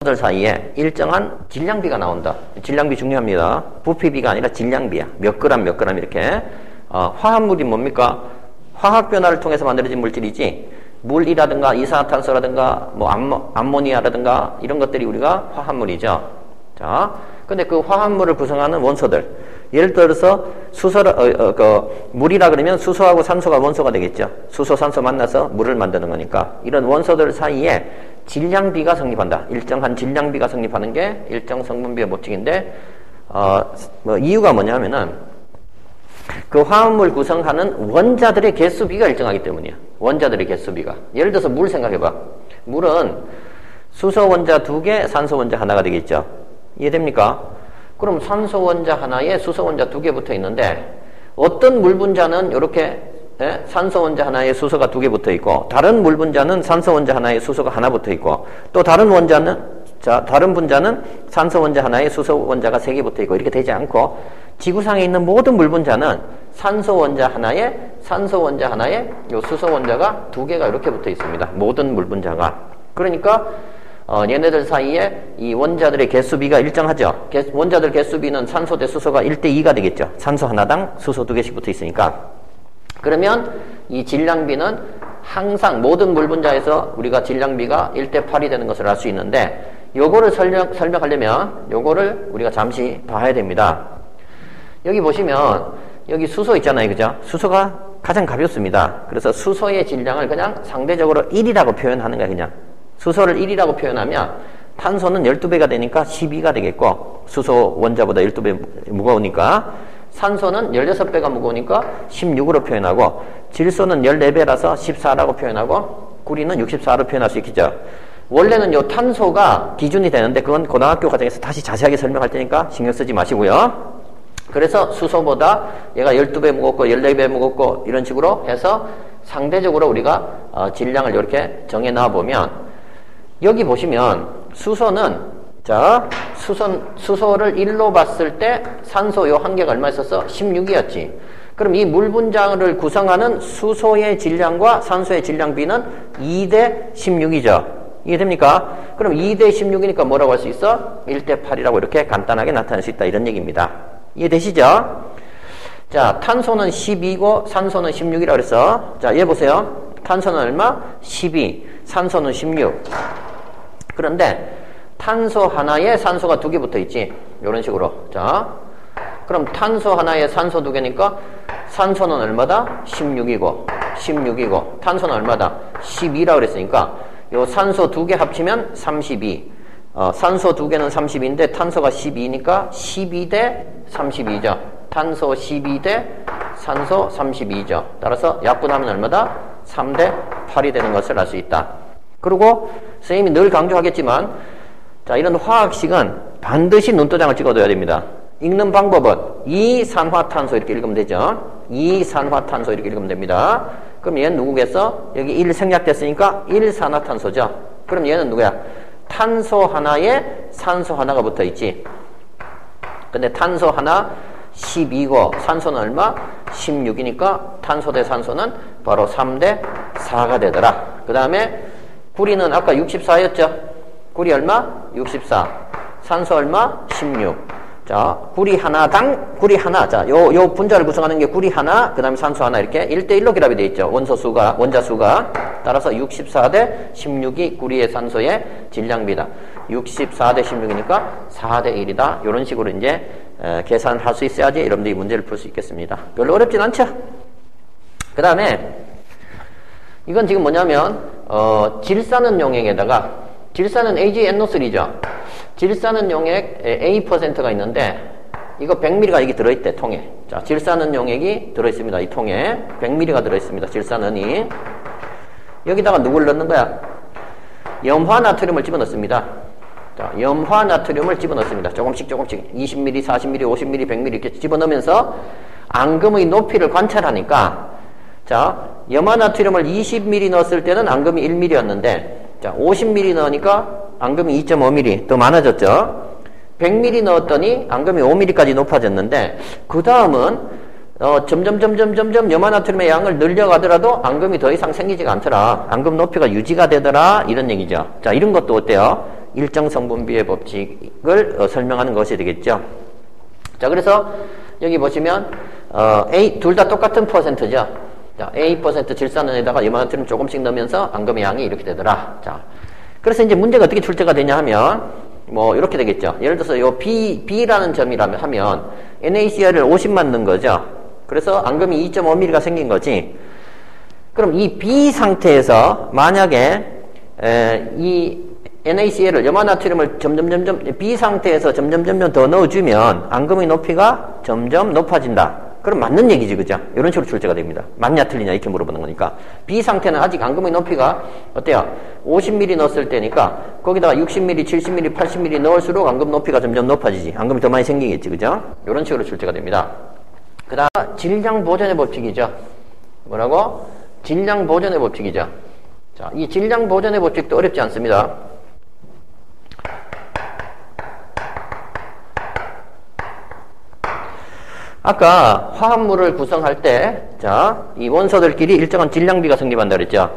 들 사이에 일정한 질량비가 나온다. 질량비 중요합니다. 부피비가 아니라 질량비야. 몇 그램 몇 그램 이렇게. 화합물이 뭡니까? 화학 변화를 통해서 만들어진 물질이지 물이라든가 이산화탄소라든가 뭐 암모니아라든가 이런 것들이 우리가 화합물이죠. 자, 근데 그 화합물을 구성하는 원소들, 예를 들어서 물이라 그러면 수소하고 산소가 원소가 되겠죠. 수소, 산소 만나서 물을 만드는 거니까 이런 원소들 사이에 질량비가 성립한다. 일정한 질량비가 성립하는 게 일정 성분비의 법칙인데, 이유가 뭐냐면은 그 화합물 구성하는 원자들의 개수비가 일정하기 때문이야. 원자들의 개수비가. 예를 들어서 물 생각해봐. 물은 수소 원자 2개, 산소 원자 하나가 되겠죠. 이해됩니까? 그럼 산소 원자 하나에 수소 원자 2개 붙어 있는데, 어떤 물 분자는 이렇게 산소 원자 하나에 수소가 2개 붙어 있고, 다른 물 분자는 산소 원자 하나에 수소가 하나 붙어 있고, 또 다른 분자는 산소 원자 하나에 수소 원자가 3개 붙어 있고, 이렇게 되지 않고, 지구상에 있는 모든 물 분자는 산소 원자 하나에 요 수소 원자가 2개가 이렇게 붙어 있습니다. 모든 물 분자가. 그러니까 얘네들 사이에 이 원자들의 개수비가 일정하죠. 원자들 개수비는 산소 대 수소가 1대2가 되겠죠. 산소 하나당 수소 2개씩 붙어 있으니까. 그러면 이 질량비는 항상 모든 물 분자에서 우리가 질량비가 1대8이 되는 것을 알 수 있는데, 요거를 설명하려면 요거를 우리가 잠시 봐야 됩니다. 여기 보시면 여기 수소 있잖아요. 그죠? 수소가 가장 가볍습니다. 그래서 수소의 질량을 그냥 상대적으로 1이라고 표현하는 거야. 그냥 수소를 1이라고 표현하면 탄소는 12배가 되니까 12가 되겠고, 수소 원자보다 12배 무거우니까, 산소는 16배가 무거우니까 16으로 표현하고, 질소는 14배라서 14라고 표현하고, 구리는 64로 표현할 수 있겠죠. 원래는 요 탄소가 기준이 되는데 그건 고등학교 과정에서 다시 자세하게 설명할 테니까 신경 쓰지 마시고요. 그래서 수소보다 얘가 12배 무겁고 14배 무겁고 이런 식으로 해서 상대적으로 우리가 질량을 이렇게 정해 놔 보면, 여기 보시면 수소는, 수소를 1로 봤을 때 산소 요 한 개가 얼마 있었어? 16이었지. 그럼 이 물 분자를 구성하는 수소의 질량과 산소의 질량비는 2대 16이죠. 이해됩니까? 그럼 2대 16이니까 뭐라고 할 수 있어? 1대8이라고 이렇게 간단하게 나타낼 수 있다, 이런 얘기입니다. 이해되시죠? 자, 탄소는 12고 산소는 16이라고 그랬어. 자, 얘 보세요. 탄소는 얼마? 12. 산소는 16. 그런데 탄소 하나에 산소가 2개 붙어 있지. 이런 식으로. 자, 그럼 탄소 하나에 산소 2개니까 산소는 얼마다? 16이고 탄소는 얼마다? 12라고 그랬으니까 요 산소 2개 합치면 32. 산소 2개는 30인데 탄소가 12니까 12대 32죠. 탄소 12대 산소 32죠. 따라서 약분하면 얼마다? 3대 8이 되는 것을 알 수 있다. 그리고 선생님이 늘 강조하겠지만, 자, 이런 화학식은 반드시 눈도장을 찍어둬야 됩니다. 읽는 방법은 이산화탄소 이렇게 읽으면 되죠. 이산화탄소 이렇게 읽으면 됩니다. 그럼 얘는 누구겠어? 여기 1 생략됐으니까 1산화탄소죠. 그럼 얘는 누구야? 탄소 하나에 산소 하나가 붙어 있지. 근데 탄소 하나 12고 산소는 얼마? 16이니까 탄소 대 산소는 바로 3대 4가 되더라. 그 다음에 구리는 아까 64였죠. 구리 얼마? 64. 산소 얼마? 16. 자, 구리 하나. 자, 요 분자를 구성하는 게 구리 하나, 그 다음에 산소 하나, 이렇게 1대1로 결합이 되어 있죠. 원자 수가. 따라서 64대 16이 구리의 산소의 질량비다. 64대 16이니까 4대 1이다. 이런 식으로 이제 계산할 수 있어야지 여러분들이 문제를 풀 수 있겠습니다. 별로 어렵진 않죠? 그 다음에 이건 지금 뭐냐면 질산은 용액에다가, 질산은 AgNO3죠. 질산은 용액 A%가 있는데 이거 100ml가 여기 들어있대, 통에. 자, 질산은 용액이 들어있습니다. 이 통에 100ml가 들어있습니다. 질산은이. 여기다가 누굴 넣는 거야? 염화나트륨을 집어넣습니다. 자, 염화나트륨을 집어넣습니다. 조금씩 20ml, 40ml, 50ml, 100ml 이렇게 집어넣으면서 앙금의 높이를 관찰하니까, 자, 염화나트륨을 20ml 넣었을 때는 앙금이 1ml였는데, 자, 50ml 넣으니까 앙금이 2.5ml 더 많아졌죠. 100ml 넣었더니 앙금이 5ml까지 높아졌는데, 그 다음은 점점 염화나트륨의 양을 늘려가더라도 앙금이 더 이상 생기지가 않더라. 앙금 높이가 유지가 되더라. 이런 얘기죠. 자, 이런 것도 어때요? 일정 성분비의 법칙을 설명하는 것이 되겠죠. 자, 그래서 여기 보시면 A 둘 다 똑같은 퍼센트죠. 자, A% 질산원에다가 이만큼 조금씩 넣으면서 앙금의 양이 이렇게 되더라. 자, 그래서 이제 문제가 어떻게 출제가 되냐 하면 뭐 이렇게 되겠죠. 예를 들어서 요 B라는 점이라면 하면 NaCl을 50만 넣은 거죠. 그래서 앙금이 2.5mm가 생긴 거지. 그럼 이 B 상태에서 만약에 이 NaCl을 염화나트륨을 점점 B 상태에서 점점 더 넣어주면 앙금의 높이가 점점 높아진다. 그럼 맞는 얘기지, 그죠? 이런 식으로 출제가 됩니다. 맞냐 틀리냐 이렇게 물어보는 거니까. B 상태는 아직 앙금의 높이가 어때요? 50mm 넣었을 때니까 거기다가 60mm, 70mm, 80mm 넣을수록 앙금 높이가 점점 높아지지. 앙금이 더 많이 생기겠지, 그죠? 이런 식으로 출제가 됩니다. 그 다음 질량 보존의 법칙이죠. 뭐라고? 질량 보존의 법칙이죠. 자, 이 질량 보존의 법칙도 어렵지 않습니다. 아까 화합물을 구성할 때, 자, 이 원소들끼리 일정한 질량비가 성립한다 그랬죠.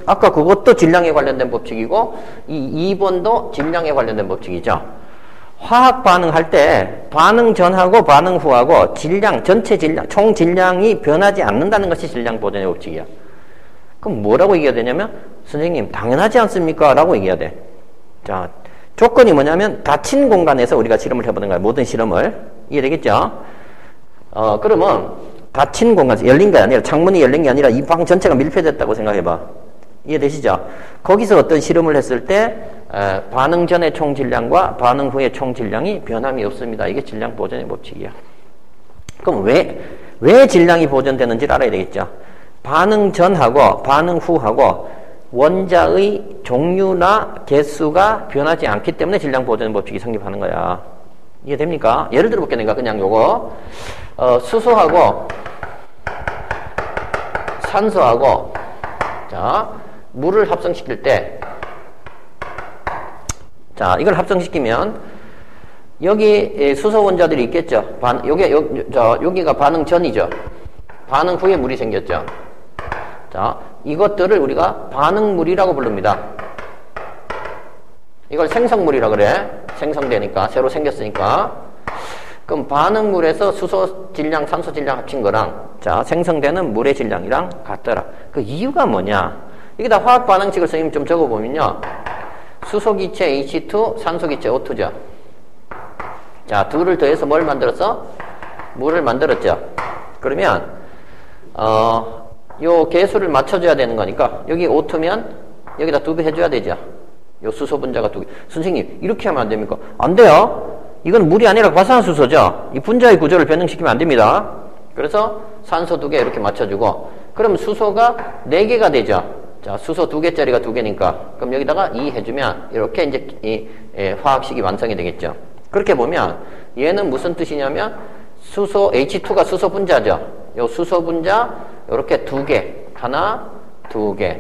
아까 그것도 질량에 관련된 법칙이고, 이 2번도 질량에 관련된 법칙이죠. 화학 반응할 때, 반응 전하고 반응 후하고 질량, 전체 질량, 총 질량이 변하지 않는다는 것이 질량 보존의 법칙이야. 그럼 뭐라고 얘기해야 되냐면, 선생님, 당연하지 않습니까? 라고 얘기해야 돼. 자, 조건이 뭐냐면, 닫힌 공간에서 우리가 실험을 해보는 거야. 모든 실험을. 이해되겠죠? 그러면 닫힌 공간에서 열린 게 아니라 창문이 열린 게 아니라 이 방 전체가 밀폐됐다고 생각해봐. 이해되시죠? 거기서 어떤 실험을 했을 때 반응 전의 총 질량과 반응 후의 총 질량이 변함이 없습니다. 이게 질량 보존의 법칙이야. 그럼 왜 질량이 보존되는지를 알아야 되겠죠? 반응 전하고 반응 후하고 원자의 종류나 개수가 변하지 않기 때문에 질량 보존의 법칙이 성립하는 거야. 이해됩니까? 예를 들어 볼게요. 그냥 요거 수소하고 산소하고 자 물을 합성시킬 때 자 이걸 합성시키면 여기 수소 원자들이 있겠죠. 여기가 반응 전이죠. 반응 후에 물이 생겼죠. 자 이것들을 우리가 반응물이라고 부릅니다. 이걸 생성물이라 그래. 생성되니까 새로 생겼으니까. 그럼 반응물에서 수소 질량, 산소 질량 합친 거랑 자 생성되는 물의 질량이랑 같더라. 그 이유가 뭐냐? 이게 다 화학 반응식을 선생님 좀 적어보면요. 수소 기체 H2, 산소 기체 O2죠. 자 둘을 더해서 뭘 만들었어? 물을 만들었죠. 그러면 요 개수를 맞춰줘야 되는 거니까 여기 O2면 여기다 2배 해줘야 되죠. 요 수소 분자가 2개. 선생님 이렇게 하면 안 됩니까? 안 돼요. 이건 물이 아니라 과산수소죠. 이 분자의 구조를 변형시키면 안 됩니다. 그래서 산소 2개 이렇게 맞춰주고 그럼 수소가 4개가 되죠. 자 수소 2개짜리가 2개니까 그럼 여기다가 2 해주면 이렇게 이제 이 화학식이 완성이 되겠죠. 그렇게 보면 얘는 무슨 뜻이냐면 수소 H2가 수소 분자죠. 요 수소 분자 이렇게 2개 하나 2개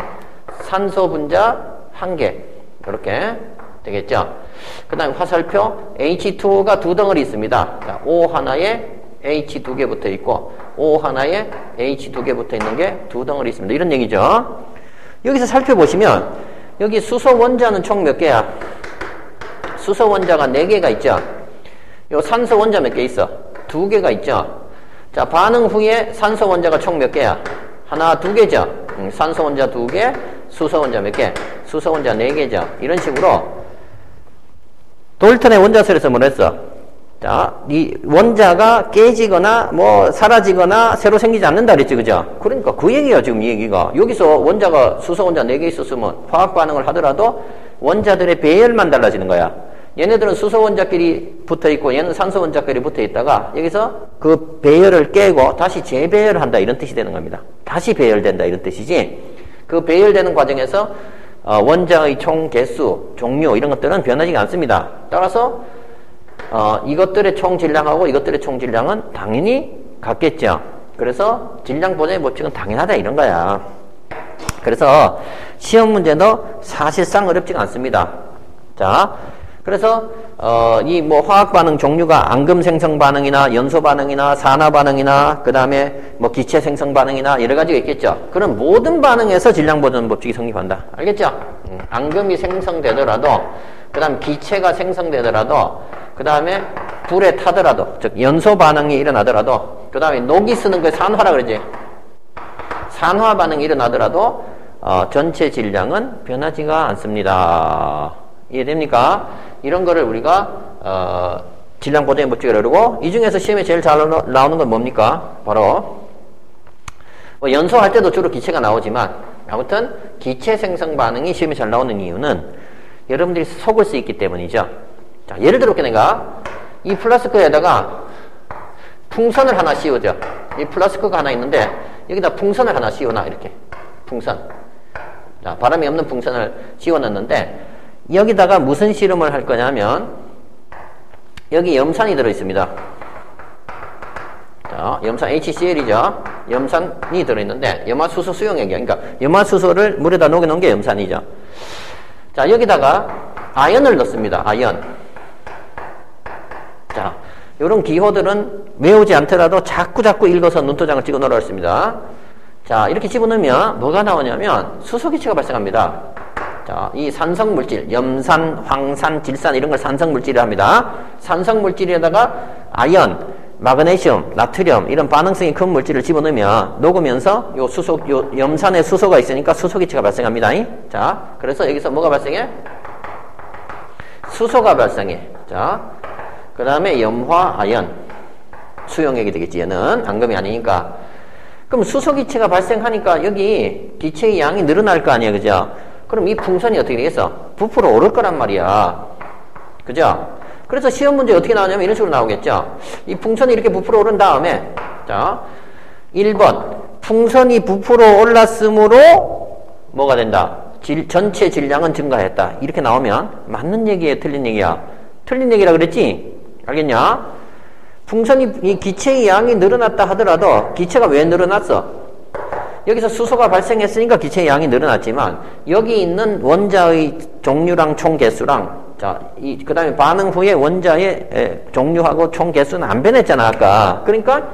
산소 분자 1개 이렇게 되겠죠. 그 다음에 화살표 H2가 2덩어리 있습니다. 자, O 하나에 H 2개 붙어 있고 O 하나에 H 2개 붙어 있는 게 2덩어리 있습니다. 이런 얘기죠. 여기서 살펴보시면 여기 수소 원자는 총 몇 개야? 수소 원자가 4개가 있죠. 요 산소 원자 몇 개 있어? 2개가 있죠. 자, 반응 후에 산소 원자가 총 몇 개야? 하나, 2개죠. 산소 원자 2개, 수소 원자 몇 개? 수소 원자 4개죠. 이런 식으로 돌턴의 원자설에서 뭘 했어? 자, 이 원자가 깨지거나 뭐 사라지거나 새로 생기지 않는다 그랬지, 그죠? 그러니까 그 얘기야, 지금 이 얘기가. 여기서 원자가 수소 원자 4개 있었으면 화학 반응을 하더라도 원자들의 배열만 달라지는 거야. 얘네들은 수소 원자끼리 붙어 있고 얘는 산소 원자끼리 붙어 있다가 여기서 그 배열을 깨고 다시 재배열한다 이런 뜻이 되는 겁니다. 다시 배열된다 이런 뜻이지. 그 배열되는 과정에서 원자의 총 개수, 종류 이런 것들은 변하지 않습니다. 따라서 이것들의 총 질량하고 이것들의 총 질량은 당연히 같겠죠. 그래서 질량 보존의 법칙은 당연하다 이런 거야. 그래서 시험 문제도 사실상 어렵지가 않습니다. 자, 그래서 이 뭐 화학 반응 종류가 앙금 생성 반응이나 연소 반응이나 산화 반응이나 그 다음에 뭐 기체 생성 반응이나 여러 가지가 있겠죠. 그런 모든 반응에서 질량 보존 법칙이 성립한다. 알겠죠? 앙금이 생성되더라도 그 다음 기체가 생성되더라도, 그 다음에 불에 타더라도, 즉 연소 반응이 일어나더라도, 그 다음에 녹이 쓰는 거 산화라 그러지. 산화 반응이 일어나더라도 전체 질량은 변하지가 않습니다. 이해됩니까? 이런 거를 우리가 질량 보정의 법칙이라고 그러고, 이 중에서 시험에 제일 잘 나오는 건 뭡니까? 바로 뭐 연소할 때도 주로 기체가 나오지만, 아무튼 기체 생성 반응이 시험에 잘 나오는 이유는 여러분들이 속을 수 있기 때문이죠. 자, 예를 들어 내가 이 플라스크에다가 풍선을 하나 씌우죠. 이 플라스크가 하나 있는데 여기다 풍선을 하나 씌워놔. 이렇게 풍선. 자, 바람이 없는 풍선을 씌워놨는데 여기다가 무슨 실험을 할 거냐면 여기 염산이 들어있습니다. 자, 염산 HCl이죠. 염산이 들어있는데 염화수소 수용액이야. 그러니까 염화수소를 물에다 녹여놓은 게 염산이죠. 자, 여기다가 아연을 넣습니다. 아연. 자, 요런 기호들은 외우지 않더라도 자꾸 읽어서 눈도장을 찍어 놓으라 했습니다. 자, 이렇게 집어넣으면 뭐가 나오냐면 수소기체가 발생합니다. 자, 이 산성물질, 염산, 황산, 질산 이런 걸 산성물질이라 합니다. 산성물질에다가 아연, 마그네슘, 나트륨 이런 반응성이 큰 물질을 집어넣으면 녹으면서 요 염산에 수소가 있으니까 수소기체가 발생합니다. 자, 그래서 여기서 뭐가 발생해? 수소가 발생해. 자, 그 다음에 염화, 아연, 수용액이 되겠지. 얘는 앙금이 아니니까. 그럼 수소기체가 발생하니까 여기 기체의 양이 늘어날 거 아니야, 그죠? 그럼 이 풍선이 어떻게 되겠어? 부풀어 오를 거란 말이야. 그죠? 그래서 시험 문제 어떻게 나오냐면 이런 식으로 나오겠죠. 이 풍선이 이렇게 부풀어 오른 다음에, 자, 1번. 풍선이 부풀어 올랐으므로 뭐가 된다? 전체 질량은 증가했다. 이렇게 나오면 맞는 얘기예요, 틀린 얘기야? 틀린 얘기라 그랬지? 알겠냐? 풍선이, 이 기체의 양이 늘어났다 하더라도 기체가 왜 늘어났어? 여기서 수소가 발생했으니까 기체의 양이 늘어났지만 여기 있는 원자의 종류랑 총 개수랑 자, 그 다음에 반응 후에 원자의 종류하고 총 개수는 안 변했잖아, 아까. 그러니까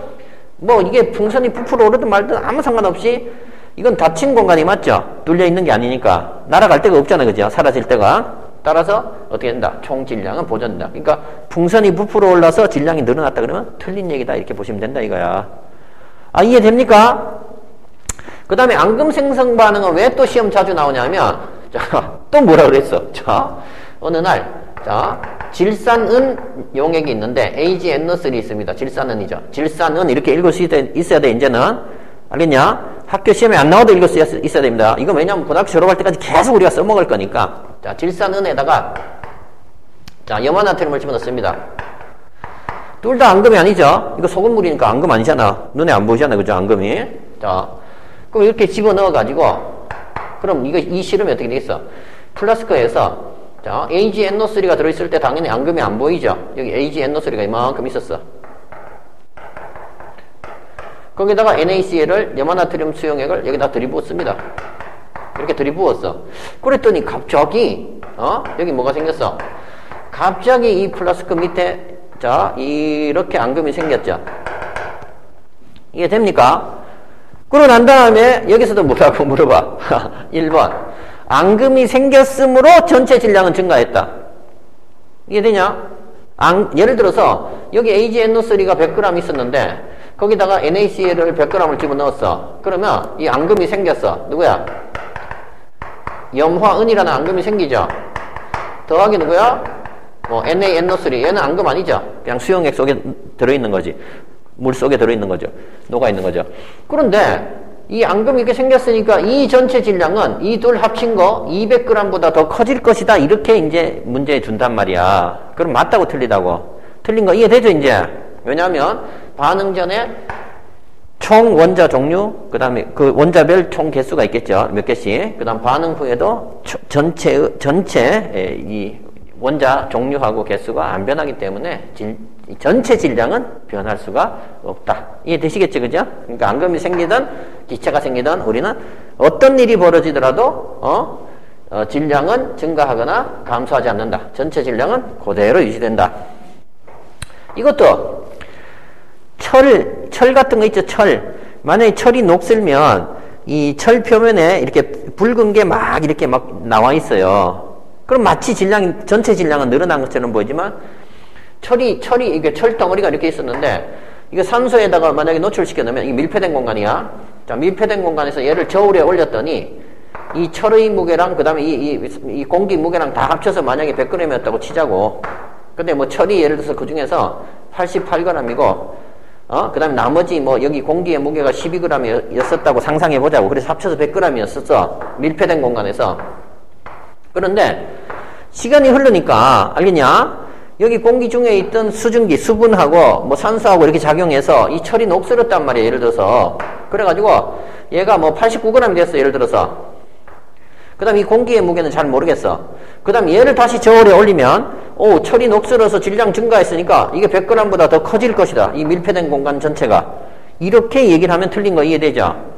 뭐 이게 풍선이 부풀어 오르든 말든 아무 상관없이 이건 닫힌 공간이 맞죠? 뚫려 있는 게 아니니까 날아갈 데가 없잖아, 그죠? 사라질 데가. 따라서 어떻게 된다? 총 질량은 보존된다. 그러니까 풍선이 부풀어 올라서 질량이 늘어났다 그러면 틀린 얘기다 이렇게 보시면 된다 이거야. 아, 이해됩니까? 그 다음에 앙금 생성 반응은 왜 또 시험 자주 나오냐면 자, 또 뭐라 그랬어? 자, 어느 날 자, 질산은 용액이 있는데 AgNO3 있습니다. 질산은이죠. 질산은 이렇게 읽을 수 있어야 돼 이제는. 알겠냐? 학교 시험에 안 나와도 읽을 수 있어야 됩니다. 이건 왜냐면 고등학교 졸업할 때까지 계속 우리가 써먹을 거니까. 자, 질산은에다가 자, 염화나트륨을 집어넣습니다. 둘 다 앙금이 아니죠? 이거 소금물이니까 앙금 아니잖아. 눈에 안 보이잖아, 그죠? 앙금이. 자, 그럼 이렇게 집어넣어가지고 그럼 이 실험이 어떻게 되겠어? 플라스크에서 자, AgNO3가 들어있을 때 당연히 앙금이 안 보이죠? 여기 AgNO3가 이만큼 있었어. 거기다가 NaCl을 염화나트륨 수용액을 여기다 들이부었습니다. 이렇게 들이부었어. 그랬더니 갑자기 여기 뭐가 생겼어? 갑자기 이 플라스크 밑에 자 이렇게 앙금이 생겼죠. 이게 됩니까? 그러고 난 다음에 여기서도 뭐라고 물어봐. 1번 앙금이 생겼으므로 전체 질량은 증가했다. 이해되냐? 예를 들어서 여기 AgNO3가 100g 있었는데 거기다가 NaCl을 100g을 집어넣었어. 그러면 이 앙금이 생겼어. 누구야? 염화은이라는 앙금이 생기죠. 더하기 누구야? NaNO3. 얘는 앙금 아니죠. 그냥 수용액 속에 들어있는 거지. 물 속에 들어있는 거죠. 녹아있는 거죠. 그런데 이 앙금이 이렇게 생겼으니까 이 전체 질량은 이 둘 합친 거 200g보다 더 커질 것이다. 이렇게 이제 문제에 준단 말이야. 그럼 맞다고 틀리다고? 틀린 거 이해되죠, 이제? 왜냐하면 반응 전에 총 원자 종류, 그 다음에 그 원자별 총 개수가 있겠죠. 몇 개씩. 그 다음 반응 후에도 전체 이 원자 종류하고 개수가 안 변하기 때문에 전체 질량은 변할 수가 없다. 이해되시겠죠, 그죠? 그러니까 앙금이 생기든 기체가 생기든 우리는 어떤 일이 벌어지더라도 질량은 증가하거나 감소하지 않는다. 전체 질량은 그대로 유지된다. 이것도 철 같은 거 있죠, 철. 만약에 철이 녹슬면 이 철 표면에 이렇게 붉은 게 막 이렇게 막 나와 있어요. 그럼 마치 전체 질량은 늘어난 것처럼 보이지만 이게 철덩어리가 이렇게 있었는데 이게 산소에다가 만약에 노출시켜 놓으면 이게 밀폐된 공간이야. 자, 밀폐된 공간에서 얘를 저울에 올렸더니 이 철의 무게랑 그 다음에 이 공기 무게랑 다 합쳐서 만약에 100g이었다고 치자고. 근데 뭐 철이 예를 들어서 그 중에서 88g이고, 그 다음에 나머지 뭐 여기 공기의 무게가 12g이었었다고 상상해 보자고. 그래서 합쳐서 100g이었었어. 밀폐된 공간에서. 그런데 시간이 흐르니까, 알겠냐? 여기 공기 중에 있던 수증기, 수분하고 뭐 산소하고 이렇게 작용해서 이 철이 녹슬었단 말이야, 예를 들어서. 그래가지고 얘가 뭐 89g이 됐어, 예를 들어서. 그 다음 이 공기의 무게는 잘 모르겠어. 그 다음 얘를 다시 저울에 올리면 철이 녹슬어서 질량 증가했으니까 이게 100g보다 더 커질 것이다. 이 밀폐된 공간 전체가. 이렇게 얘기를 하면 틀린 거 이해되죠?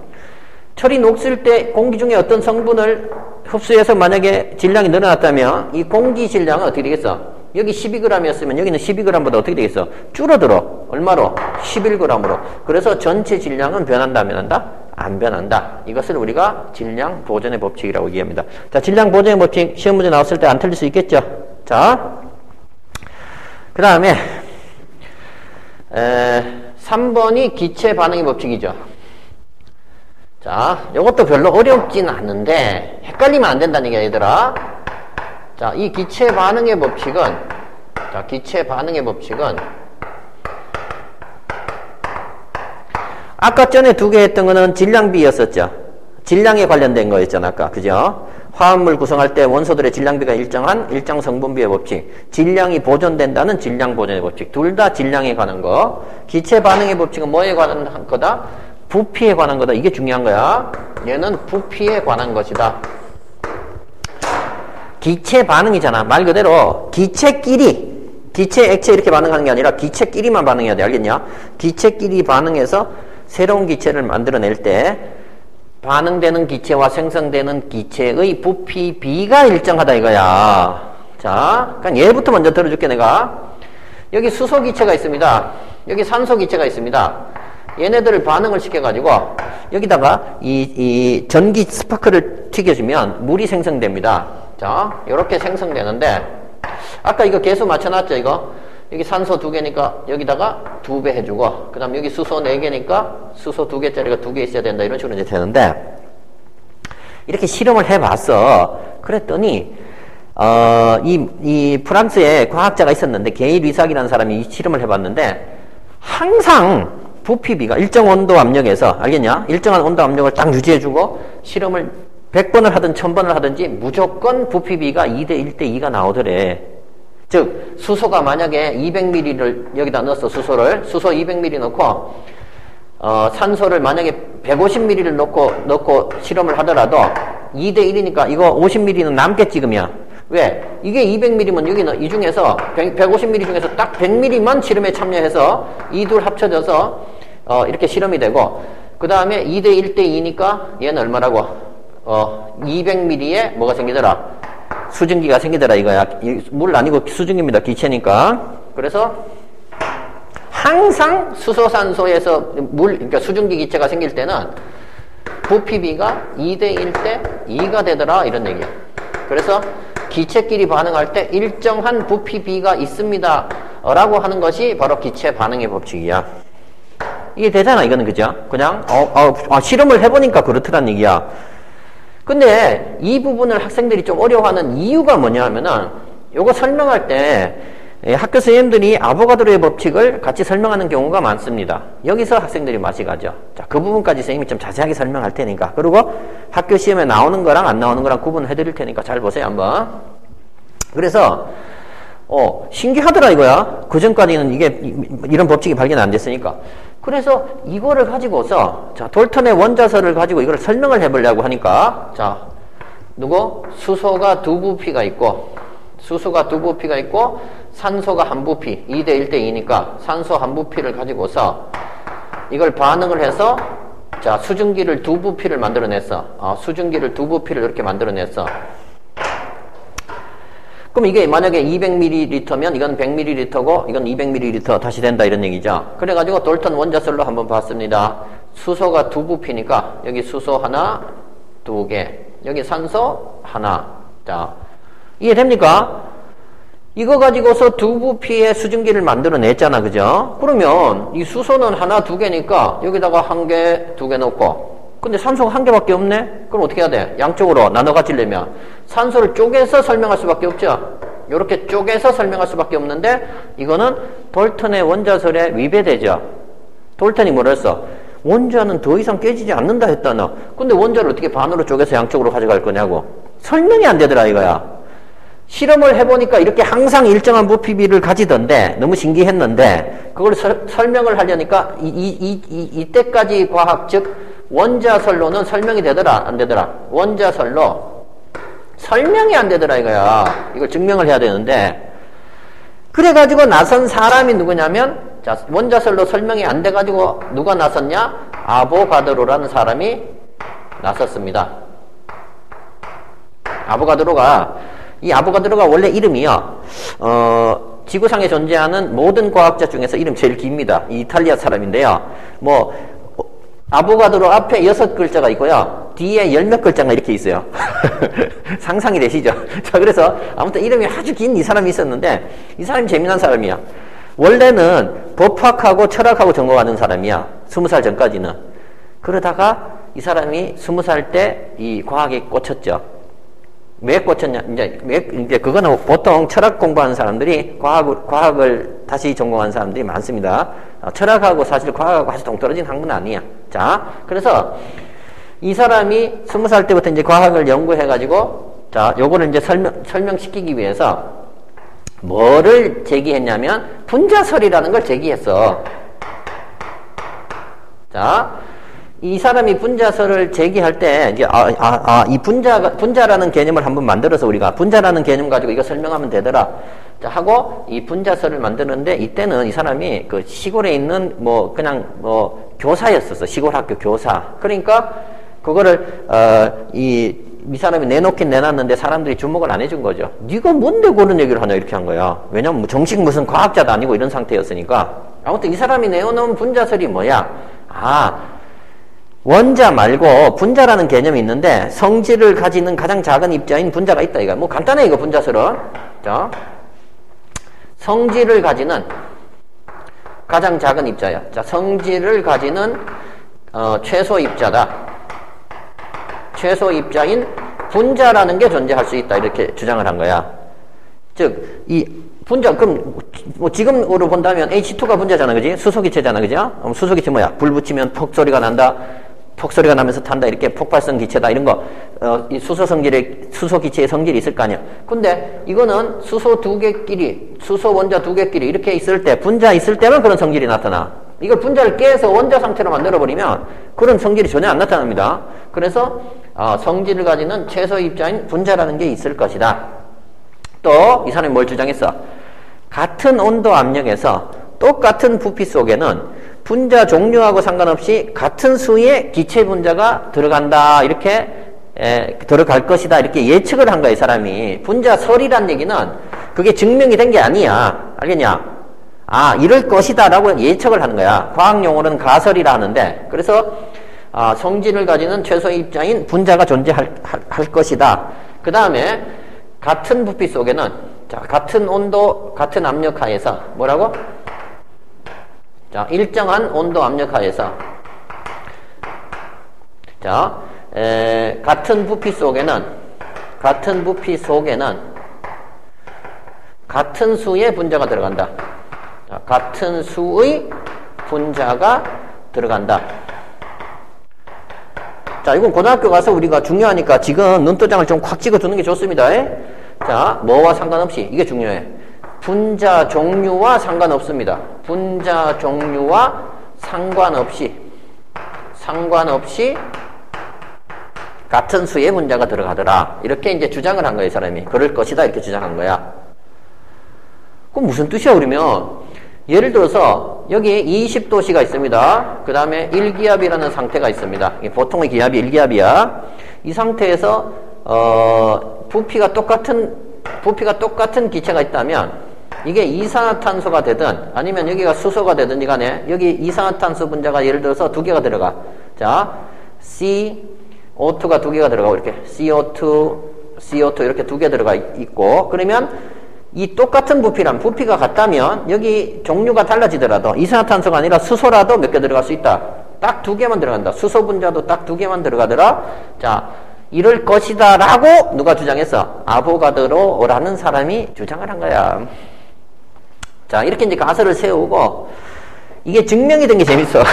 철이 녹슬 때 공기 중에 어떤 성분을 흡수해서 만약에 질량이 늘어났다면 이 공기 질량은 어떻게 되겠어? 여기 12g이었으면 여기는 12g보다 어떻게 되겠어? 줄어들어. 얼마로? 11g으로. 그래서 전체 질량은 변한다, 안 변한다? 안 변한다. 이것을 우리가 질량 보존의 법칙이라고 얘기합니다. 자, 질량 보존의 법칙 시험 문제 나왔을 때 안 틀릴 수 있겠죠? 자, 그 다음에 3번이 기체 반응의 법칙이죠. 자, 이것도 별로 어렵진 않은데 헷갈리면 안 된다는 얘기야, 얘들아. 자, 이 기체 반응의 법칙은 아까 전에 두 개 했던 거는 질량비였었죠. 질량에 관련된 거였잖아, 아까. 그죠? 화합물 구성할 때 원소들의 질량비가 일정한 일정 성분비의 법칙. 질량이 보존된다는 질량 보존의 법칙. 둘 다 질량에 관한 거. 기체 반응의 법칙은 뭐에 관한 거다? 부피에 관한 거다. 이게 중요한 거야. 얘는 부피에 관한 것이다. 기체 반응이잖아. 말 그대로 기체끼리, 기체, 액체 이렇게 반응하는 게 아니라 기체끼리만 반응해야 돼. 알겠냐? 기체끼리 반응해서 새로운 기체를 만들어낼 때 반응되는 기체와 생성되는 기체의 부피 비가 일정하다 이거야. 자, 그러니까 얘부터 먼저 들어줄게 내가. 여기 수소 기체가 있습니다. 여기 산소 기체가 있습니다. 얘네들을 반응을 시켜가지고 여기다가 이 전기 스파크를 튀겨주면 물이 생성됩니다. 자, 요렇게 생성되는데 아까 이거 개수 맞춰놨죠, 이거? 여기 산소 2개니까 여기다가 2배 해주고, 그 다음 여기 수소 4개니까 수소 2개짜리가 2개 있어야 된다. 이런 식으로 이제 되는데, 이렇게 실험을 해봤어. 그랬더니, 이 프랑스에 과학자가 있었는데, 게이 리삭이라는 사람이 이 실험을 해봤는데, 항상 부피비가 일정 온도 압력에서, 알겠냐? 일정한 온도 압력을 딱 유지해주고, 실험을 100번을 하든 1000번을 하든지 무조건 부피비가 2대 1대 2가 나오더래. 즉 수소가 만약에 200ml를 여기다 넣었어. 수소 200ml 넣고 산소를 만약에 150ml를 넣고 실험을 하더라도 2대 1이니까 이거 50ml는 남겠지 그러면. 왜? 이게 200ml면 여기는 이 중에서 150ml 중에서 딱 100ml만 실험에 참여해서 이 둘 합쳐져서 이렇게 실험이 되고, 그 다음에 2대 1대 2니까 얘는 얼마라고? 200ml에 뭐가 생기더라? 수증기가 생기더라 이거야. 물 아니고 수증기입니다. 기체니까. 그래서 항상 수소산소에서 그러니까 수증기 기체가 생길 때는 부피비가 2대 1대 2가 되더라 이런 얘기야. 그래서 기체끼리 반응할 때 일정한 부피비가 있습니다 라고 하는 것이 바로 기체 반응의 법칙이야. 이게 되잖아 이거는. 그죠? 그냥 실험을 해보니까 그렇더란 얘기야. 근데 이 부분을 학생들이 좀 어려워하는 이유가 뭐냐 하면은 요거 설명할 때 학교 선생님들이 아보가드로의 법칙을 같이 설명하는 경우가 많습니다. 여기서 학생들이 맛이 가죠. 자, 그 부분까지 선생님이 좀 자세하게 설명할 테니까. 그리고 학교 시험에 나오는 거랑 안 나오는 거랑 구분해 드릴 테니까 잘 보세요 한번. 그래서 신기하더라 이거야. 그전까지는 이런 법칙이 발견 안 됐으니까. 그래서 이거를 가지고서, 자, 돌턴의 원자설을 가지고 이걸 설명을 해보려고 하니까, 자, 수소가 2부피가 있고, 산소가 1부피, 2대 1대 2니까 산소 1부피를 가지고서 이걸 반응을 해서, 자, 수증기를 2부피를 만들어냈어. 수증기를 2부피를 이렇게 만들어냈어. 그럼 이게 만약에 200ml면 이건 100ml고 이건 200ml 다시 된다 이런 얘기죠. 그래가지고 돌턴 원자설로 한번 봤습니다. 수소가 2부피니까 여기 수소 하나, 2개. 여기 산소 하나. 자, 이해됩니까? 이거 가지고서 두 부피의 수증기를 만들어냈잖아. 그죠? 그러면 이 수소는 하나, 두 개니까 여기다가 한 개, 두 개 넣고, 근데 산소가 한 개밖에 없네? 그럼 어떻게 해야 돼? 양쪽으로 나눠 가지려면 산소를 쪼개서 설명할 수밖에 없죠? 이렇게 쪼개서 설명할 수밖에 없는데, 이거는 돌턴의 원자설에 위배되죠. 돌턴이 뭐라 했어? 원자는 더 이상 깨지지 않는다 했다, 너. 근데 원자를 어떻게 반으로 쪼개서 양쪽으로 가져갈 거냐고. 설명이 안 되더라, 이거야. 실험을 해보니까 이렇게 항상 일정한 부피비를 가지던데, 너무 신기했는데, 그걸 설명을 하려니까, 이때까지 과학, 즉, 원자설로는 설명이 되더라, 안 되더라? 원자설로 설명이 안 되더라, 이거야. 이걸 증명을 해야 되는데, 그래가지고 나선 사람이 누구냐면, 자, 원자설로 설명이 안 돼가지고 누가 나섰냐? 아보가드로라는 사람이 나섰습니다. 이 아보가드로가 원래 이름이요. 지구상에 존재하는 모든 과학자 중에서 이름 제일 깁니다. 이 이탈리아 사람인데요. 아보가드로 앞에 6글자가 있고요. 뒤에 10몇 글자가 이렇게 있어요. 상상이 되시죠? 자, 그래서 아무튼 이름이 아주 긴 이 사람이 있었는데, 이 사람이 재미난 사람이야. 원래는 법학하고 철학하고 전공하는 사람이야. 20살 전까지는. 그러다가 이 사람이 20살 때 이 과학에 꽂혔죠. 왜 꽂혔냐? 이제 그거는 보통 철학 공부하는 사람들이 과학을 다시 전공하는 사람들이 많습니다. 철학하고 사실 과학하고 아주 동떨어진 학문은 아니야. 자, 그래서 이 사람이 20살 때부터 이제 과학을 연구해가지고, 자, 요거를 이제 설명시키기 위해서 뭐를 제기했냐면, 분자설이라는 걸 제기했어. 자, 이 사람이 분자설을 제기할 때, 이제, 이 분자라는 개념을 한번 만들어서 우리가, 분자라는 개념 가지고 이거 설명하면 되더라. 자, 하고, 이 분자설을 만드는데, 이때는 이 사람이 그 시골에 있는 교사였었어. 시골 학교 교사. 그러니까, 그거를, 이 사람이 내놓긴 내놨는데 사람들이 주목을 안 해준 거죠. 네가 뭔데 그런 얘기를 하냐 이렇게 한 거야. 왜냐면 정식 무슨 과학자도 아니고 이런 상태였으니까. 아무튼 이 사람이 내어놓은 분자설이 뭐야? 원자 말고 분자라는 개념이 있는데 성질을 가지는 가장 작은 입자인 분자가 있다 이거. 간단해 이거 분자설은. 자, 성질을 가지는 가장 작은 입자야. 자, 성질을 가지는 최소 입자다. 최소 입자인 분자라는 게 존재할 수 있다. 이렇게 주장을 한 거야. 즉, 이 분자, 그럼, 지금으로 본다면 H2가 분자잖아. 그지? 수소기체잖아. 그죠? 수소기체 뭐야? 불 붙이면 폭 소리가 난다. 폭 소리가 나면서 탄다. 이렇게 폭발성 기체다. 이런 거, 이 수소기체의 성질이 있을 거 아니야. 근데 이거는 수소 원자 두 개끼리 이렇게 있을 때, 분자 있을 때만 그런 성질이 나타나. 이걸 분자를 깨서 원자 상태로 만들어버리면 그런 성질이 전혀 안 나타납니다. 그래서 성질을 가지는 최소 입자인 분자라는 게 있을 것이다. 또 이 사람이 뭘 주장했어? 같은 온도 압력에서 똑같은 부피 속에는 분자 종류하고 상관없이 같은 수의 기체 분자가 들어간다. 이렇게 들어갈 것이다. 이렇게 예측을 한 거야, 이 사람이. 분자설이란 얘기는 그게 증명이 된 게 아니야. 알겠냐? 이럴 것이다 라고 예측을 하는 거야. 과학용어로는 가설이라 하는데, 그래서 성질을 가지는 최소 입자인 분자가 존재할 것이다. 그 다음에 같은 부피 속에는, 자, 같은 온도, 같은 압력 하에서 뭐라고? 자, 일정한 온도 압력 하에서, 자, 같은 부피 속에는 같은 수의 분자가 들어간다. 자, 같은 수의 분자가 들어간다. 자, 이건 고등학교 가서 우리가 중요하니까 지금 눈도장을 좀 콱 찍어주는 게 좋습니다. 자, 뭐와 상관없이, 이게 중요해. 분자 종류와 상관없습니다. 분자 종류와 상관없이 같은 수의 분자가 들어가더라. 이렇게 이제 주장을 한 거예요, 이 사람이. 그럴 것이다. 이렇게 주장한 거야. 그럼 무슨 뜻이야, 그러면? 예를 들어서, 여기 20도씨가 있습니다. 그 다음에 1기압이라는 상태가 있습니다. 보통의 기압이 1기압이야. 이 상태에서, 부피가 똑같은 기체가 있다면, 이게 이산화탄소가 되든, 아니면 여기가 수소가 되든 간에, 여기 이산화탄소 분자가 예를 들어서 2개가 들어가. 자, CO2가 2개가 들어가고, 이렇게. CO2, CO2 이렇게 두 개 들어가 있고, 그러면 이 똑같은 부피란, 부피가 같다면 여기 종류가 달라지더라도 이산화탄소가 아니라 수소라도 몇 개 들어갈 수 있다. 딱 두 개만 들어간다. 수소 분자도 딱 두 개만 들어가더라. 자, 이럴 것이다 라고 누가 주장했어? 아보가드로라는 사람이 주장을 한 거야. 자, 이렇게 이제 가설을 세우고, 이게 증명이 된 게 재밌어.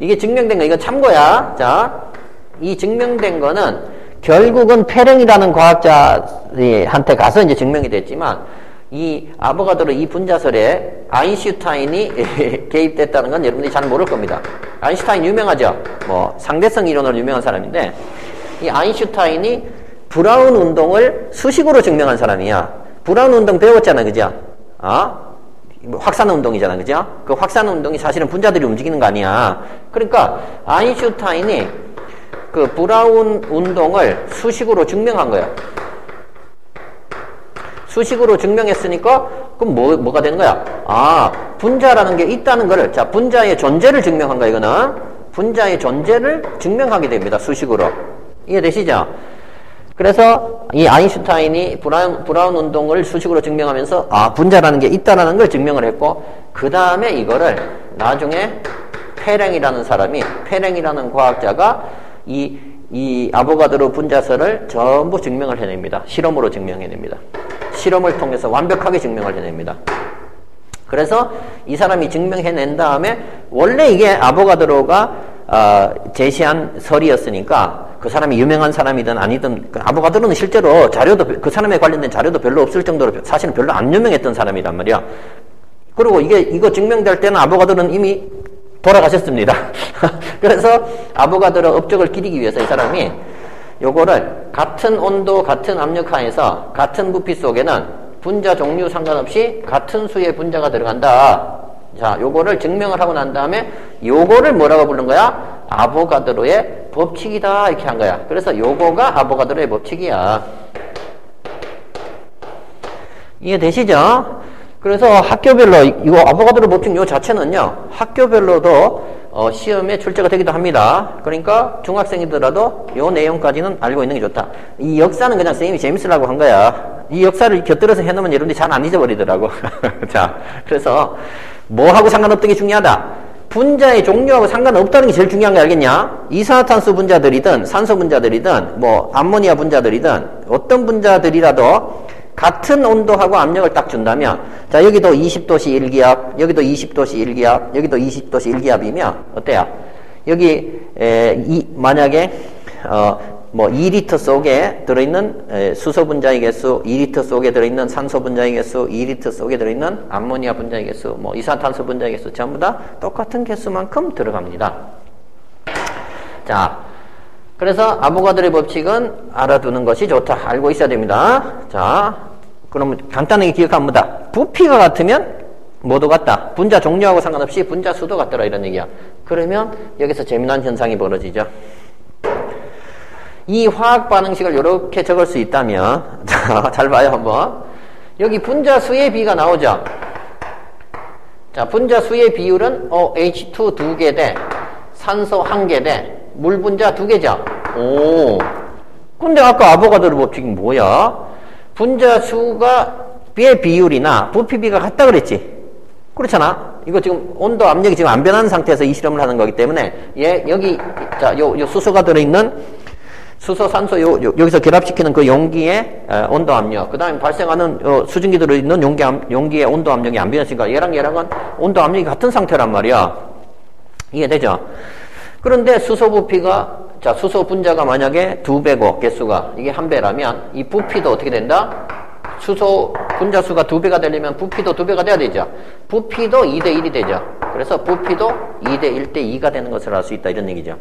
이게 증명된 거, 이거 참고야. 자, 이 증명된 거는 결국은 페랭이라는 과학자한테 가서 이제 증명이 됐지만, 이 아보가드로 이 분자설에 아인슈타인이 개입됐다는 건 여러분들이 잘 모를 겁니다. 아인슈타인 유명하죠? 뭐, 상대성 이론으로 유명한 사람인데, 이 아인슈타인이 브라운 운동을 수식으로 증명한 사람이야. 브라운 운동 배웠잖아, 그죠? 확산 운동이잖아, 그죠? 그 확산 운동이 사실은 분자들이 움직이는 거 아니야. 그러니까 아인슈타인이 그 브라운 운동을 수식으로 증명한 거야. 수식으로 증명했으니까 그럼 뭐가 되는 거야? 분자라는 게 있다는 거를, 자, 분자의 존재를 증명한 거야, 이거는. 분자의 존재를 증명하게 됩니다, 수식으로. 이해되시죠? 그래서 이 아인슈타인이 브라운 운동을 수식으로 증명하면서 분자라는 게 있다라는 걸 증명을 했고, 그 다음에 이거를 나중에 페랭이라는 사람이, 페랭이라는 과학자가 이 아보가드로 분자설을 전부 증명을 해냅니다. 실험으로 증명해냅니다. 실험을 통해서 완벽하게 증명을 해냅니다. 그래서 이 사람이 증명해낸 다음에, 원래 이게 아보가드로가 제시한 설이었으니까 그 사람이 유명한 사람이든 아니든, 아보가드로는 실제로 자료도, 그 사람에 관련된 자료도 별로 없을 정도로 사실은 별로 안 유명했던 사람이란 말이야. 그리고 이거 증명될 때는 아보가드로는 이미 돌아가셨습니다. 그래서 아보가드로 업적을 기리기 위해서 이 사람이 요거를 같은 온도, 같은 압력 하에서 같은 부피 속에는 분자 종류 상관없이 같은 수의 분자가 들어간다. 자, 요거를 증명을 하고 난 다음에 요거를 뭐라고 부른 거야? 아보가드로의 법칙이다, 이렇게 한 거야. 그래서 요거가 아보가드로의 법칙이야. 이해되시죠? 그래서 학교별로 이거 아보가드로 법칙 요 자체는요, 학교별로도 시험에 출제가 되기도 합니다. 그러니까 중학생이더라도 요 내용까지는 알고 있는 게 좋다. 이 역사는 그냥 선생님이 재밌으려고 한 거야. 이 역사를 곁들여서 해놓으면 여러분들이 잘 안 잊어버리더라고. 자, 그래서 뭐하고 상관없던 게 중요하다. 분자의 종류하고 상관없다는 게 제일 중요한 거 알겠냐? 이산화탄소 분자들이든 산소 분자들이든 뭐 암모니아 분자들이든 어떤 분자들이라도 같은 온도하고 압력을 딱 준다면, 자, 여기도 20도씨 1기압, 여기도 20도씨 1기압, 여기도 20도씨 1기압이면 어때요? 여기 만약에 2리터 속에 들어있는 수소 분자의 개수, 2리터 속에 들어있는 산소 분자의 개수, 2리터 속에 들어있는 암모니아 분자의 개수, 이산화탄소 분자의 개수 전부 다 똑같은 개수만큼 들어갑니다. 자, 그래서 아보가드로의 법칙은 알아두는 것이 좋다. 알고 있어야 됩니다. 자, 그러면 간단하게 기억하면 뭐다? 부피가 같으면 뭐도 같다. 분자 종류하고 상관없이 분자 수도 같더라, 이런 얘기야. 그러면 여기서 재미난 현상이 벌어지죠. 이 화학 반응식을 이렇게 적을 수 있다면, 자, 잘 봐요, 한번. 여기 분자 수의 비가 나오죠. 자, 분자 수의 비율은 H2 2개 대 산소 1개 대 물 분자 2개죠. 오. 근데 아까 아보가드로 법칙이 뭐야? 분자 수가 의 비율이나 부피비가 같다 그랬지. 그렇잖아. 이거 지금 온도 압력이 지금 안 변하는 상태에서 이 실험을 하는 거기 때문에 여기 자, 요 수소가 들어있는 수소, 산소 여기서 결합시키는 그 용기의 온도 압력, 그 다음에 발생하는 수증기 들어있는 용기의 온도 압력이 안 변했으니까 얘랑은 온도 압력이 같은 상태란 말이야. 이해되죠? 그런데 수소 부피가, 자, 수소 분자가 만약에 2배고 개수가 이게 1배라면 이 부피도 어떻게 된다? 수소 분자 수가 2배가 되려면 부피도 2배가 돼야 되죠. 부피도 2대1이 되죠. 그래서 부피도 2대1 대 2가 되는 것을 알 수 있다, 이런 얘기죠.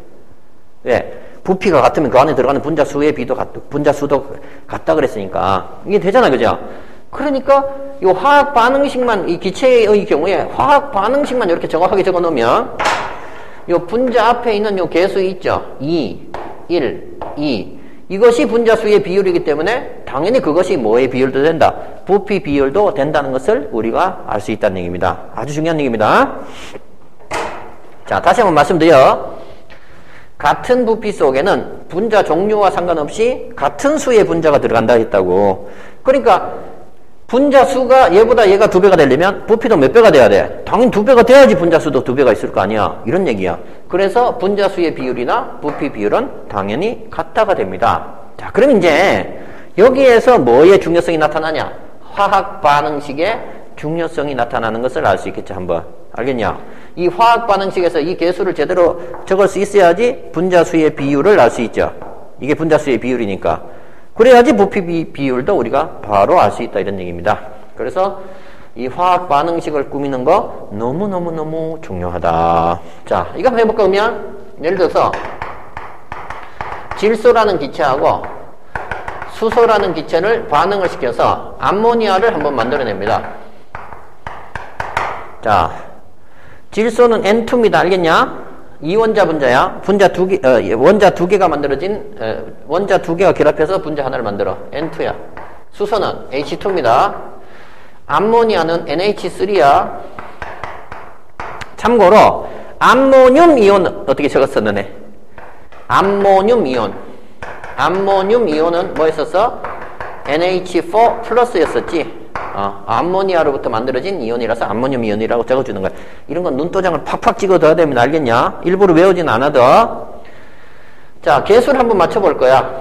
왜? 부피가 같으면 그 안에 들어가는 분자 수의 비도 분자 수도 같다 그랬으니까 이게 되잖아, 그죠? 그러니까 이 화학 반응식만, 이 기체의 경우에 화학 반응식만 이렇게 정확하게 적어 놓으면 이 분자 앞에 있는 이 개수 있죠? 2, 1, 2. 이것이 분자 수의 비율이기 때문에 당연히 그것이 뭐의 비율도 된다? 부피 비율도 된다는 것을 우리가 알 수 있다는 얘기입니다. 아주 중요한 얘기입니다. 자, 다시 한번 말씀드려. 같은 부피 속에는 분자 종류와 상관없이 같은 수의 분자가 들어간다 했다고. 그러니까 분자 수가 얘보다 얘가 2배가 되려면 부피도 몇 배가 돼야 돼? 당연히 2배가 돼야지 분자 수도 2배가 있을 거 아니야. 이런 얘기야. 그래서 분자 수의 비율이나 부피 비율은 당연히 같다가 됩니다. 자, 그럼 이제 여기에서 뭐의 중요성이 나타나냐? 화학 반응식의 중요성이 나타나는 것을 알 수 있겠죠, 한번. 알겠냐? 이 화학 반응식에서 이 개수를 제대로 적을 수 있어야지 분자수의 비율을 알 수 있죠. 이게 분자수의 비율이니까. 그래야지 부피 비율도 우리가 바로 알 수 있다, 이런 얘기입니다. 그래서 이 화학 반응식을 꾸미는 거 너무너무너무 중요하다. 자, 이거 한번 해볼까, 그러면? 예를 들어서 질소라는 기체하고 수소라는 기체를 반응을 시켜서 암모니아를 한번 만들어냅니다. 자, 질소는 N2입니다. 알겠냐? 이원자 분자야. 원자 2개가 만들어진, 원자 2개가 결합해서 분자 하나를 만들어. N2야. 수소는 H2입니다. 암모니아는 NH3야. 참고로, 암모늄 이온 어떻게 적었어, 너네? 암모늄 이온. 암모늄 이온은 뭐 했었어? NH4 플러스였었지. 암모니아로부터 만들어진 이온이라서 암모늄 이온이라고 적어주는 거야. 이런 건 눈도장을 팍팍 찍어둬야 됩니다. 알겠냐? 일부러 외우진 않아도. 자, 개수를 한번 맞춰볼 거야.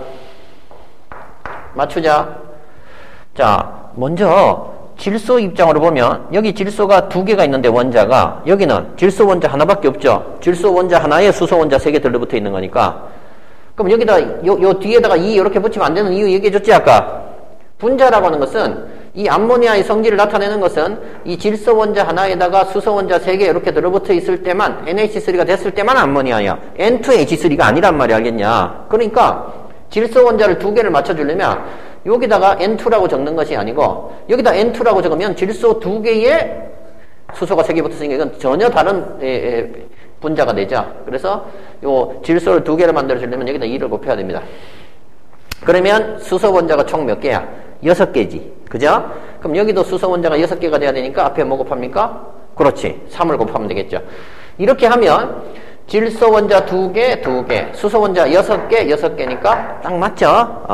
맞추자. 자, 먼저 질소 입장으로 보면 여기 질소가 2개가 있는데 원자가, 여기는 질소 원자 하나밖에 없죠. 질소 원자 하나에 수소 원자 3개 들러붙어 있는 거니까. 그럼 여기다 요 뒤에다가 이렇게 붙이면 안 되는 이유 얘기해줬지 아까. 분자라고 하는 것은 이 암모니아의 성질을 나타내는 것은 이 질소 원자 하나에다가 수소 원자 3개 이렇게 들어붙어 있을 때만, NH3가 됐을 때만 암모니아야. N2H3가 아니란 말이야. 알겠냐? 그러니까 질소 원자를 2개를 맞춰주려면 여기다가 N2라고 적는 것이 아니고 여기다 N2라고 적으면 질소 2개에 수소가 3개 붙었으니까 이건 전혀 다른 분자가 되죠. 그래서 요 질소를 2개를 만들어주려면 여기다 2를 곱해야 됩니다. 그러면 수소 원자가 총 몇 개야? 6개지. 그죠? 그럼 여기도 수소 원자가 6개가 돼야 되니까 앞에 뭐 곱합니까? 그렇지. 3을 곱하면 되겠죠. 이렇게 하면 질소 원자 2개, 수소 원자 6개, 6개니까 딱 맞죠?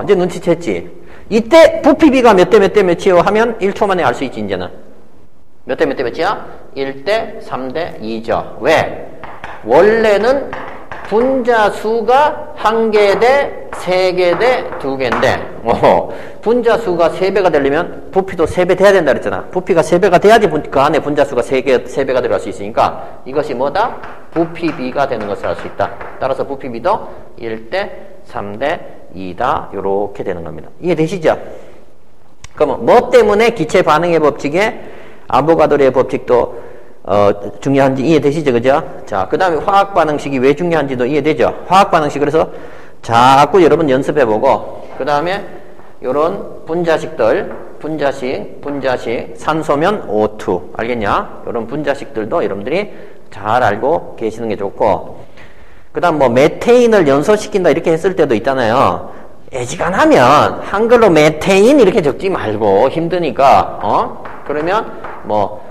이제 눈치챘지? 이때 부피비가 몇 대 몇 대 몇이요 하면 1초 만에 알 수 있지, 이제는. 몇 대 몇 대 몇이야? 1대 3대 2죠. 왜? 원래는 분자 수가 1개 대 3개 대 2개인데, 분자 수가 3배가 되려면 부피도 3배 돼야 된다 그랬잖아. 부피가 3배가 돼야지 그 안에 분자 수가 3배가 들어갈 수 있으니까 이것이 뭐다? 부피비가 되는 것을 알 수 있다. 따라서 부피비도 1대 3대 2다. 요렇게 되는 겁니다. 이해되시죠? 그러면 뭐 때문에 기체 반응의 법칙에 아보가드로의 법칙도 중요한지 이해되시죠? 그죠? 자, 그 다음에 화학 반응식이 왜 중요한지도 이해되죠? 화학 반응식, 그래서 자꾸 여러분 연습해보고, 그 다음에 요런 분자식들, 분자식, 산소면 O2. 알겠냐? 요런 분자식들도 여러분들이 잘 알고 계시는 게 좋고, 그 다음 뭐 메테인을 연소시킨다 이렇게 했을 때도 있잖아요. 애지간하면 한글로 메테인 이렇게 적지 말고 힘드니까, 그러면 뭐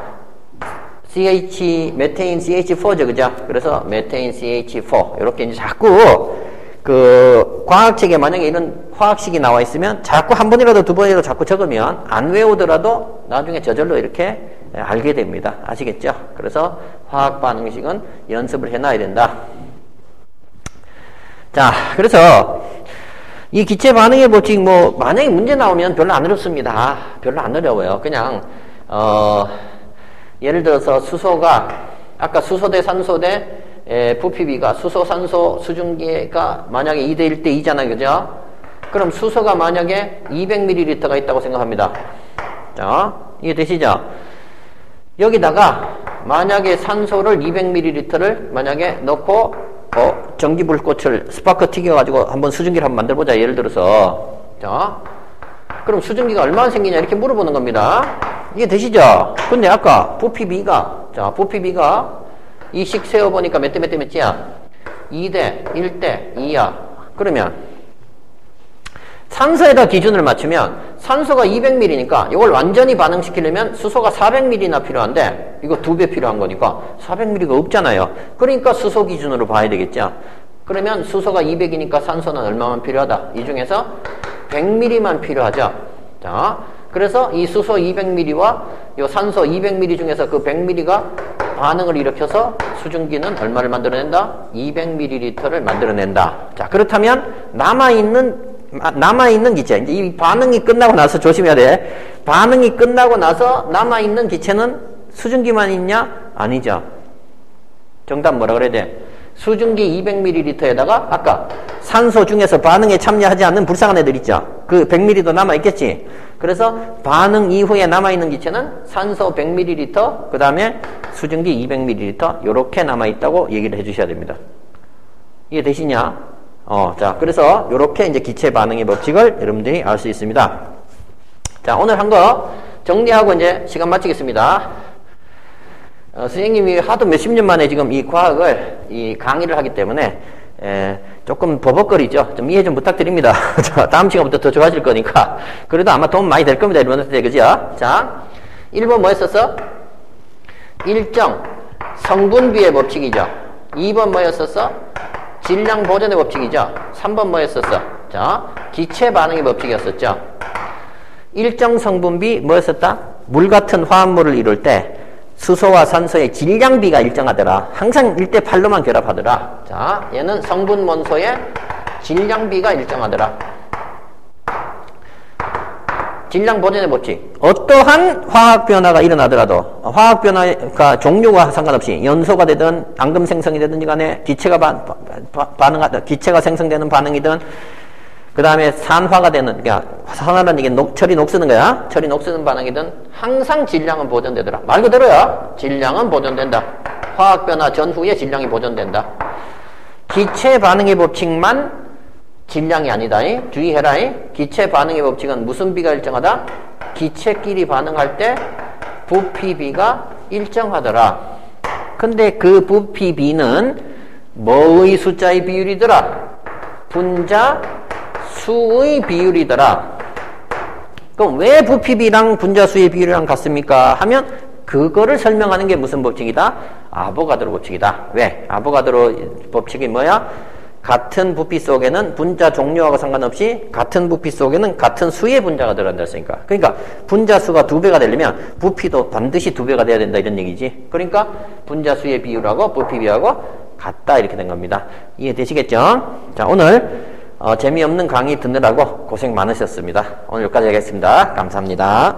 메테인 CH4죠, 그죠? 그래서 메테인 CH4 이렇게 이제 자꾸 그 과학책에 만약에 이런 화학식이 나와 있으면 자꾸 한 번이라도 두 번이라도 자꾸 적으면 안 외우더라도 나중에 저절로 이렇게 알게 됩니다. 아시겠죠? 그래서 화학 반응식은 연습을 해놔야 된다. 자, 그래서 이 기체 반응의 법칙 뭐 만약에 문제 나오면 별로 안 어렵습니다. 별로 안 어려워요. 그냥 예를 들어서 수소가 아까 수소 대 산소 대 부피비가 수소 산소 수증기가 만약에 2대 1대 2잖아요. 그죠? 그럼 수소가 만약에 200ml가 있다고 생각합니다. 자, 이해되시죠? 여기다가 만약에 산소를 200ml를 만약에 넣고 전기불꽃을 스파크 튀겨가지고 한번 수증기를 한번 만들어보자. 예를 들어서 자, 그럼 수증기가 얼마나 생기냐 이렇게 물어보는 겁니다. 이게 되시죠? 근데 아까 부피비가 이 식 세어보니까 몇 대 몇 대 몇이야? 2대 1대 2야. 그러면 산소에다 기준을 맞추면 산소가 200ml니까 이걸 완전히 반응시키려면 수소가 400ml나 필요한데 이거 2배 필요한 거니까 400ml가 없잖아요. 그러니까 수소 기준으로 봐야 되겠죠. 그러면 수소가 200이니까 산소는 얼마만 필요하다? 이 중에서 100ml만 필요하죠. 자, 그래서 이 수소 200ml와 요 산소 200ml 중에서 그 100ml가 반응을 일으켜서 수증기는 얼마를 만들어낸다? 200ml를 만들어낸다. 자, 그렇다면 남아있는 기체, 이제 이 반응이 끝나고 나서 조심해야 돼. 반응이 끝나고 나서 남아있는 기체는 수증기만 있냐? 아니죠. 정답 뭐라 그래야 돼? 수증기 200ml에다가 아까 산소 중에서 반응에 참여하지 않는 불쌍한 애들 있죠. 그 100ml도 남아있겠지. 그래서 반응 이후에 남아있는 기체는 산소 100ml, 그 다음에 수증기 200ml 요렇게 남아있다고 얘기를 해주셔야 됩니다. 이해되시냐? 자, 그래서 요렇게 이제 기체 반응의 법칙을 여러분들이 알 수 있습니다. 자, 오늘 한 거 정리하고 이제 시간 마치겠습니다. 선생님이 하도 몇십 년 만에 지금 이 과학을 이 강의를 하기 때문에 조금 버벅거리죠. 좀 이해 좀 부탁드립니다. 자, 다음 시간부터 더 좋아질 거니까. 그래도 아마 도움 많이 될 겁니다. 여러분한테. 그죠? 자, 1번 뭐 했었어? 일정 성분비의 법칙이죠. 2번 뭐였었어? 질량 보존의 법칙이죠. 3번 뭐였었어? 자, 기체 반응의 법칙이었었죠. 일정 성분비 뭐였었다? 물 같은 화합물을 이룰 때 수소와 산소의 질량비가 일정하더라. 항상 1대8로만 결합하더라. 자, 얘는 성분 원소의 질량비가 일정하더라. 질량 보존의 법칙. 어떠한 화학 변화가 일어나더라도 화학 변화가 종류와 상관없이 연소가 되든 앙금 생성이 되든지 간에 기체가 기체가 생성되는 반응이든 그 다음에 산화가 되는, 그러니까 산화라는 얘기는 철이 녹쓰는 거야. 철이 녹쓰는 반응이든 항상 질량은 보존되더라. 말 그대로야. 질량은 보존된다. 화학 변화 전후에 질량이 보존된다. 기체 반응의 법칙만 질량이 아니다. 주의해라. 기체 반응의 법칙은 무슨 비가 일정하다? 기체끼리 반응할 때 부피비가 일정하더라. 근데 그 부피비는 뭐의 숫자의 비율이더라? 분자 수의 비율이더라. 그럼 왜 부피비랑 분자수의 비율이랑 같습니까? 하면 그거를 설명하는 게 무슨 법칙이다? 아보가드로 법칙이다. 왜? 아보가드로 법칙이 뭐야? 같은 부피 속에는 분자 종류하고 상관없이 같은 부피 속에는 같은 수의 분자가 들어간다 했으니까. 그러니까 분자수가 2배가 되려면 부피도 반드시 2배가 돼야 된다 이런 얘기지. 그러니까 분자수의 비율하고 부피비하고 같다 이렇게 된 겁니다. 이해되시겠죠? 자, 오늘 재미없는 강의 듣느라고 고생 많으셨습니다. 오늘 여기까지 하겠습니다. 감사합니다.